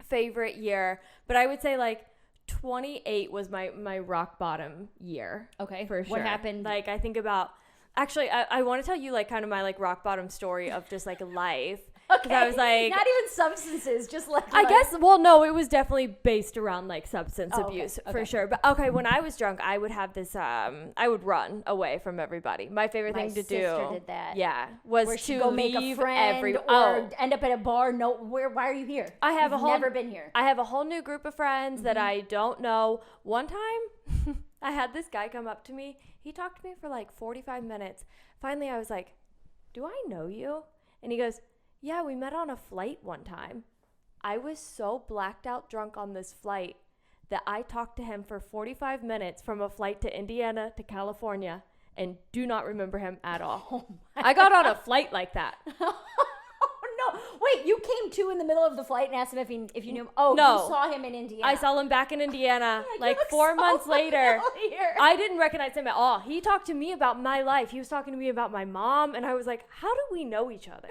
favorite year, but I would say like 28 was my rock bottom year. Okay, for sure. What happened? Like I think about, actually I want to tell you like kind of my like rock bottom story of just like life. Okay, I was like, not even substances, just like I guess. Well, no, it was definitely based around like substance abuse okay. for sure. But okay, when I was drunk, I would have this. I would run away from everybody. My favorite thing to do. My sister did that. Yeah, was where to go leave make a friend or end up at a bar. No, why are you here? I have never been here. I have a whole new group of friends that I don't know. One time, I had this guy come up to me. He talked to me for like 45 minutes. Finally, I was like, "Do I know you?" And he goes, yeah, we met on a flight one time. I was so blacked out drunk on this flight that I talked to him for 45 minutes from a flight to Indiana to California and do not remember him at all. Oh I got on a flight like that. No, wait, you came to in the middle of the flight and asked him if you knew him. Oh, no. You saw him in Indiana. I saw him back in Indiana like 4 months later. I didn't recognize him at all. He talked to me about my life. He was talking to me about my mom, and I was like, how do we know each other?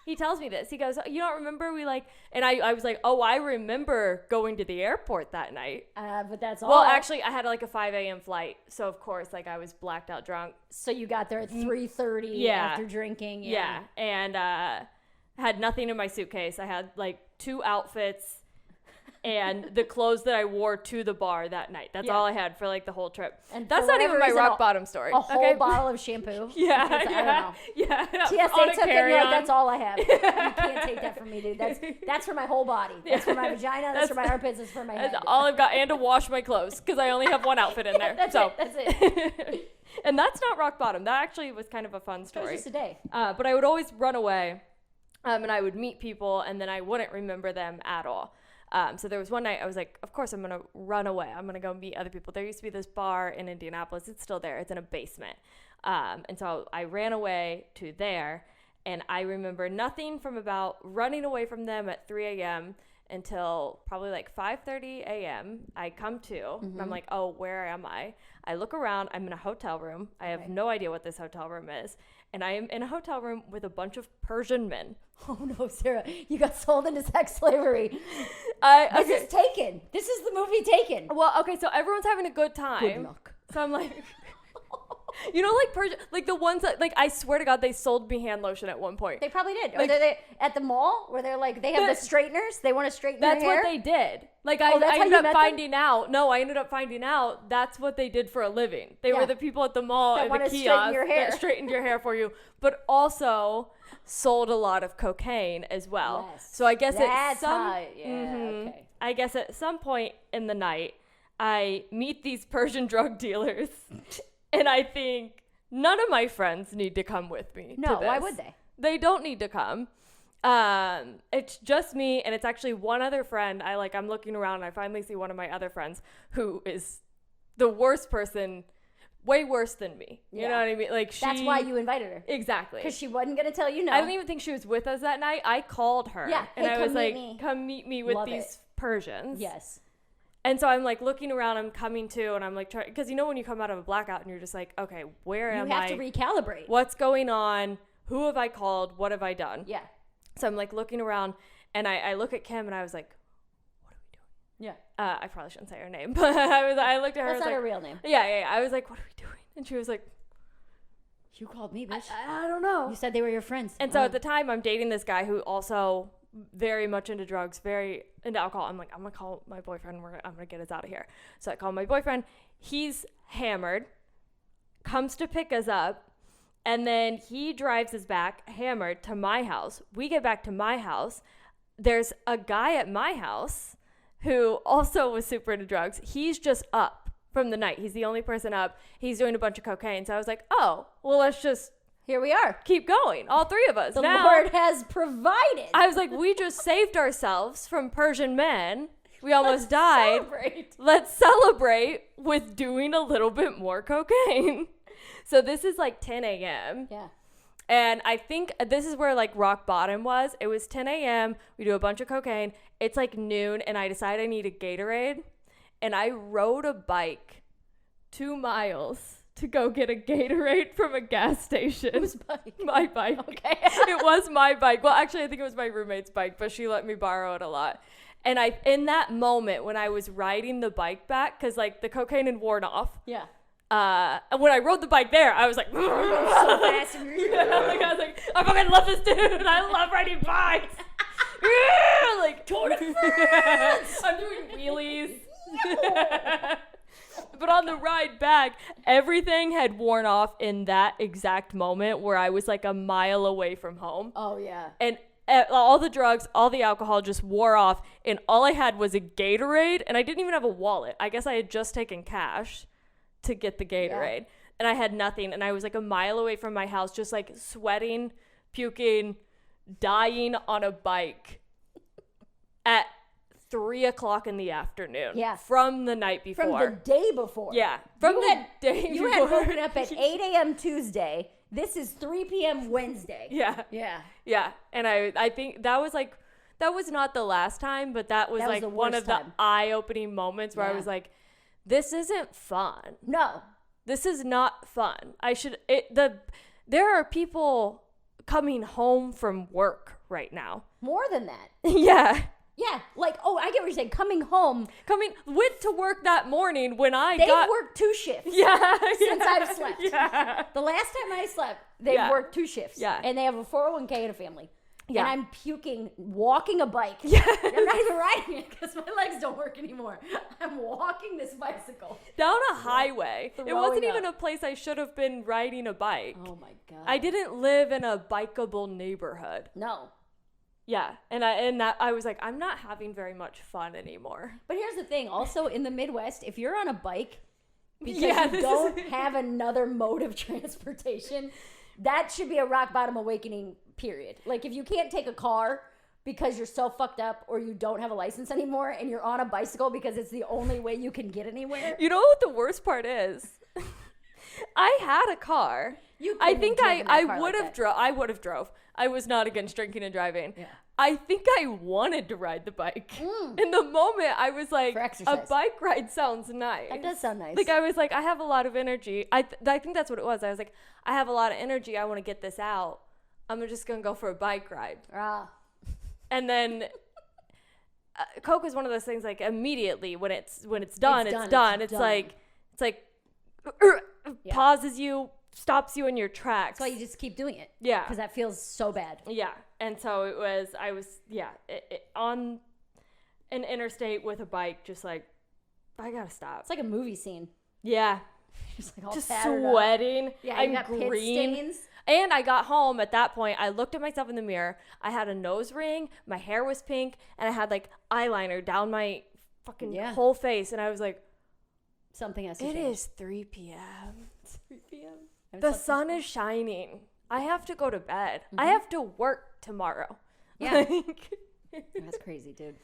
He tells me this. He goes, you don't remember we like, and I was like, oh, I remember going to the airport that night. But that's all. Well, actually, I had like a 5 a.m. flight. So, of course, like I was blacked out drunk. So you got there at 3:30 after drinking. Yeah. And had nothing in my suitcase. I had like 2 outfits and the clothes that I wore to the bar that night. That's all I had for like the whole trip. And that's not even my rock bottom story. A whole bottle of shampoo. Yeah. I don't know. Yeah. TSA took it, you're like, that's all I have. You can't take that from me, dude. That's for my whole body. That's for my vagina. That's for my armpits. That's for my head. That's all I've got, and to wash my clothes because I only have one outfit in there. That's it. And that's not rock bottom. That actually was kind of a fun story. It was just a day. But I would always run away. And I would meet people, and then I wouldn't remember them at all. So there was one night I was like, of course I'm going to run away. I'm going to go meet other people. There used to be this bar in Indianapolis. It's still there. It's in a basement. And so I ran away to there, and I remember nothing from about running away from them at 3 a.m. until probably like 5:30 a.m. I come to, and I'm like, oh, where am I? I look around. I'm in a hotel room. I have no idea what this hotel room is. And I am in a hotel room with a bunch of Persian men. Oh, no, Sarah. You got sold into sex slavery. This is Taken. This is the movie Taken. Well, okay, so everyone's having a good time. Good luck. So I'm like... You know, like Persian, like the ones that, like, I swear to God, they sold me hand lotion at one point. They probably did. Like, or they at the mall where they're like, they have the straighteners. They want to straighten their hair. That's what they did. Like, I ended up finding out. No, I ended up finding out that's what they did for a living. They were the people at the mall and the kiosk that straightened your hair for you, but also sold a lot of cocaine as well. Yes. So I guess I guess at some point in the night, I meet these Persian drug dealers. And I think none of my friends need to come with me. No, why would they? They don't need to come. It's just me, and it's actually one other friend. I'm looking around, and I finally see one of my other friends who is the worst person, way worse than me. You know what I mean? Like, that's why you invited her. Exactly. Because she wasn't going to tell you no. I don't even think she was with us that night. I called her. Yeah. And I was like, me. come meet me with these Persians. Yes. And so I'm like looking around, I'm coming to, and I'm like trying, because you know when you come out of a blackout and you're just like, okay, where am I? You have to recalibrate. What's going on? Who have I called? What have I done? Yeah. So I'm like looking around, and I look at Kim, and I was like, what are we doing? Yeah. I probably shouldn't say her name, but I looked at her. That's not her real name. Yeah. I was like, what are we doing? And she was like, you called me, bitch. I don't know. You said they were your friends. And so at the time, I'm dating this guy who also very much into drugs, very into alcohol. I'm like, I'm gonna call my boyfriend. I'm gonna get us out of here. So I call my boyfriend. He's hammered, comes to pick us up, and then he drives us back hammered to my house. We get back to my house. There's a guy at my house who also was super into drugs. He's just up from the night. He's the only person up. He's doing a bunch of cocaine. So I was like, oh, well, let's just here we are. Keep going. All three of us. The Lord has provided. I was like, we just saved ourselves from Persian men. We almost died. Let's celebrate with doing a little bit more cocaine. So this is like 10 a.m. Yeah. And I think this is where like rock bottom was. It was 10 a.m. We do a bunch of cocaine. It's like noon, and I decide I need a Gatorade. And I rode a bike 2 miles to go get a Gatorade from a gas station. Whose bike? My bike. Okay. It was my bike. Well, actually, I think it was my roommate's bike, but she let me borrow it a lot. And in that moment, when I was riding the bike back, because like the cocaine had worn off. Yeah. And when I rode the bike there, I was like, so fast. I was like, I fucking love this dude. I love riding bikes. Like Tour de France. I'm doing wheelies. But on the ride back, everything had worn off in that exact moment where I was like a mile away from home. Oh, yeah. And all the drugs, all the alcohol just wore off. And all I had was a Gatorade. And I didn't even have a wallet. I guess I had just taken cash to get the Gatorade. Yeah. And I had nothing. And I was like a mile away from my house, just like sweating, puking, dying on a bike at 3 o'clock in the afternoon. Yeah. From the night before. From the day before. Yeah. From the day before. You had woken up at 8 a.m. Tuesday. This is 3 p.m. Wednesday. Yeah. Yeah. Yeah. And I think that was like, that was not the last time, but that was like one of the eye-opening moments where I was like, this isn't fun. No. This is not fun. There are people coming home from work right now. More than that. Yeah. Yeah, like, oh, I get what you're saying. Went to work that morning when they've worked 2 shifts. Yeah. Since I've slept. Yeah. The last time I slept, they've worked 2 shifts. Yeah. And they have a 401k and a family. Yeah. And I'm puking, walking a bike. Yeah. I'm not even riding it because my legs don't work anymore. I'm walking this bicycle. Down a highway. It wasn't even up. a place I should have been riding a bike. Oh, my God. I didn't live in a bikeable neighborhood. No. Yeah, and I was like, I'm not having very much fun anymore. But here's the thing. Also, in the Midwest, if you're on a bike because you don't have another mode of transportation, that should be a rock bottom awakening period. Like, if you can't take a car because you're so fucked up or you don't have a license anymore and you're on a bicycle because it's the only way you can get anywhere. You know what the worst part is? I had a car. I think I would have drove. I was not against drinking and driving. Yeah. I think I wanted to ride the bike. In the moment, I was like, a bike ride sounds nice. That does sound nice. Like, I was like, I have a lot of energy. I think that's what it was. I was like, I have a lot of energy. I want to get this out. I'm just going to go for a bike ride. And then Coke is one of those things, like, immediately when it's done, it's done. It's like pauses you, stops you in your tracks. That's why you just keep doing it. Yeah. Because that feels so bad. Yeah. And so I was on an interstate with a bike, just like, I gotta stop. It's like a movie scene. Yeah. Just sweating. Yeah, you got pit stains. And I got home at that point. I looked at myself in the mirror. I had a nose ring. My hair was pink. And I had like eyeliner down my fucking whole face. And I was like, something has to change. It is 3 p.m. 3 p.m. The sun is shining. I have to go to bed. I have to work tomorrow. Yeah. That's crazy, dude.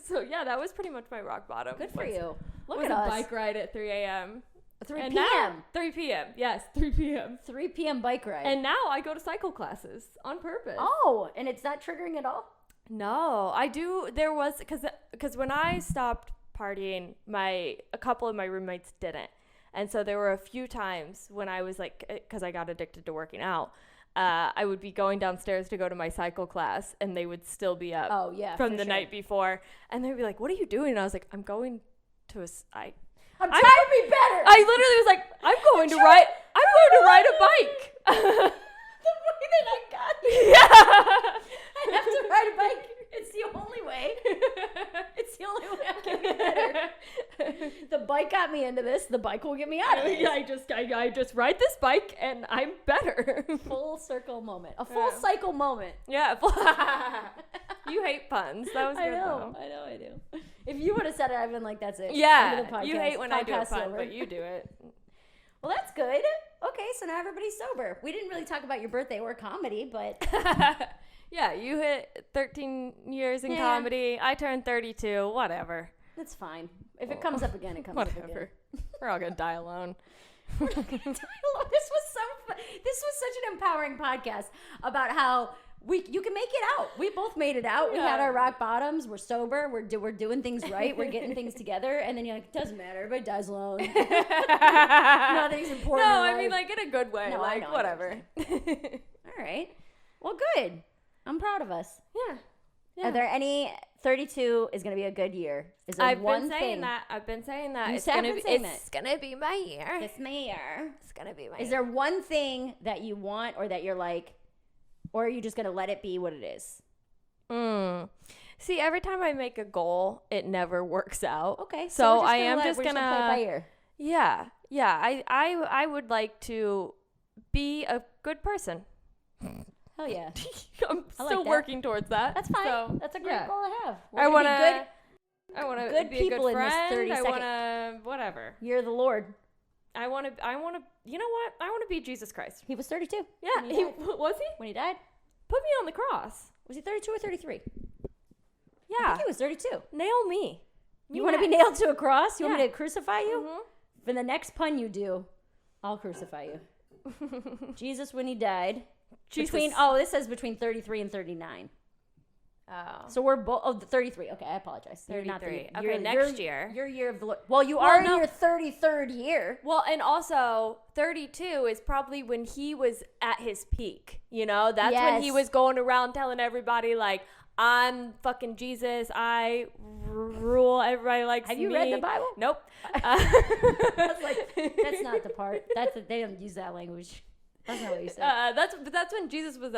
So, yeah, that was pretty much my rock bottom. Good for you. Look at us. A bike ride at 3 a.m. 3 p.m. 3 p.m. Yes, 3 p.m. 3 p.m. bike ride. And now I go to cycle classes on purpose. Oh, and it's not triggering at all? No, I do. There was, because when I stopped partying, a couple of my roommates didn't. And so there were a few times when I was like, because I got addicted to working out, I would be going downstairs to go to my cycle class, and they would still be up from the night before. And they'd be like, what are you doing? And I was like, I'm going to I'm trying to be better. I literally was like, I'm going to ride a bike. The way that I got you. Yeah. I have to ride a bike. It's the only way. It's the only way I can get better. The bike got me into this. The bike will get me out of it. I just ride this bike and I'm better. Full circle moment. A full cycle moment. Yeah. You hate puns. That was good though. I do. If you would have said it, I'd been like, that's it. Yeah. You hate when I do a pun, but you do it. Well, that's good. Okay, so now everybody's sober. We didn't really talk about your birthday or comedy, but... Yeah, you hit 13 years in comedy. I turned 32. Whatever. That's fine. If it comes up again, it comes up again. Whatever. We're all going to die alone. This was such an empowering podcast about how you can make it out. We both made it out. We had our rock bottoms. We're sober. We're doing things right. We're getting things together. And then you're like, it doesn't matter. Everybody dies alone. Nothing's important. No, I mean, like, in a good way. No, like, whatever. All right. Well, good. I'm proud of us. Yeah. Are there any 32 is going to be a good year? Is there I've one been saying thing? that. I've been saying that. You It's have gonna been saying that. It's gonna be my year. It's my year. It's gonna be my year. Is there one thing that you want or that you're like, or are you just going to let it be what it is? See, every time I make a goal, it never works out. Okay. So I am just gonna play it by ear. Yeah. I would like to be a good person. Hell yeah. I'm still working towards that. That's fine. So, that's a great goal to have. I want to good be people a good friend. in this 30 I want to whatever. You're the Lord. I want to you know what? I want to be Jesus Christ. He was 32. Yeah, was he? When he died? Put me on the cross. Was he 32 or 33? Yeah. I think he was 32. Nail me. You want to be nailed to a cross? You want me to crucify you? Mm-hmm. For the next pun you do, I'll crucify you. Jesus, when he died. This says between 33 and 39. Oh. So we're both 33. Okay, I apologize. 33. Okay, next year. Your year of the Lord. Well, you are in your 33rd year. Well, and also 32 is probably when he was at his peak. You know, that's when he was going around telling everybody like, I'm fucking Jesus. I rule. Everybody likes me. Have you read the Bible? Nope. That's not the part. They don't use that language. That's not what you said. That's when Jesus was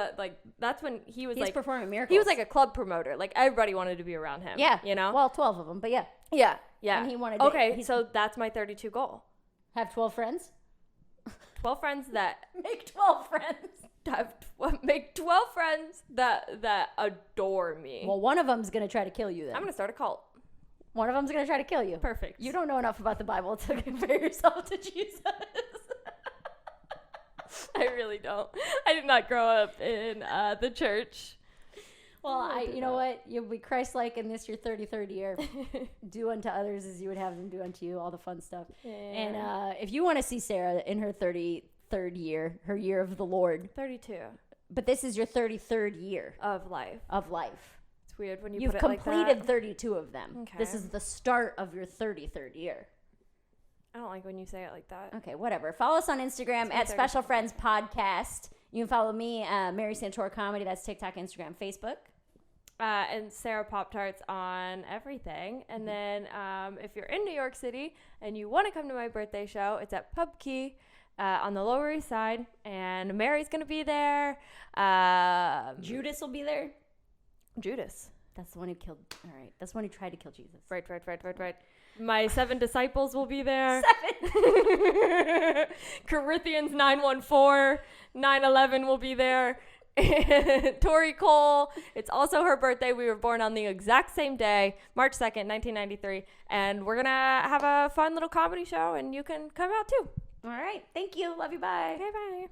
that's when he was performing miracles. He was like a club promoter. Like everybody wanted to be around him. Yeah. You know? Well, 12 of them, but yeah. Yeah. And he wanted so that's my 32 goal. Have 12 friends? 12 friends that make 12 friends. Make 12 friends that adore me. Well, one of them's going to try to kill you then. I'm going to start a cult. One of them's going to try to kill you. Perfect. You don't know enough about the Bible to compare yourself to Jesus. I really don't. I did not grow up in the church. Well, you know what? You'll be Christ-like in this your 33rd year. Do unto others as you would have them do unto you, all the fun stuff. Yeah. And if you want to see Sarah in her 33rd year, her year of the Lord. 32. But this is your 33rd year. Of life. It's weird when You've put it like that. You've completed 32 of them. Okay. This is the start of your 33rd year. I don't like when you say it like that. Okay, whatever. Follow us on Instagram at Special Friends Podcast. You can follow me, Mary Santora Comedy. That's TikTok, Instagram, Facebook. And Sara Pop-Tarts on everything. And then if you're in New York City and you want to come to my birthday show, it's at Pub Key on the Lower East Side. And Mary's going to be there. Judas will be there. Judas. That's the one who killed. All right. That's the one who tried to kill Jesus. Right. My 7 disciples will be there. 7. Corinthians 9:14, 9:11 will be there. Tori Cole, it's also her birthday. We were born on the exact same day, March 2nd, 1993. And we're going to have a fun little comedy show, and you can come out too. All right. Thank you. Love you. Bye. Okay, bye.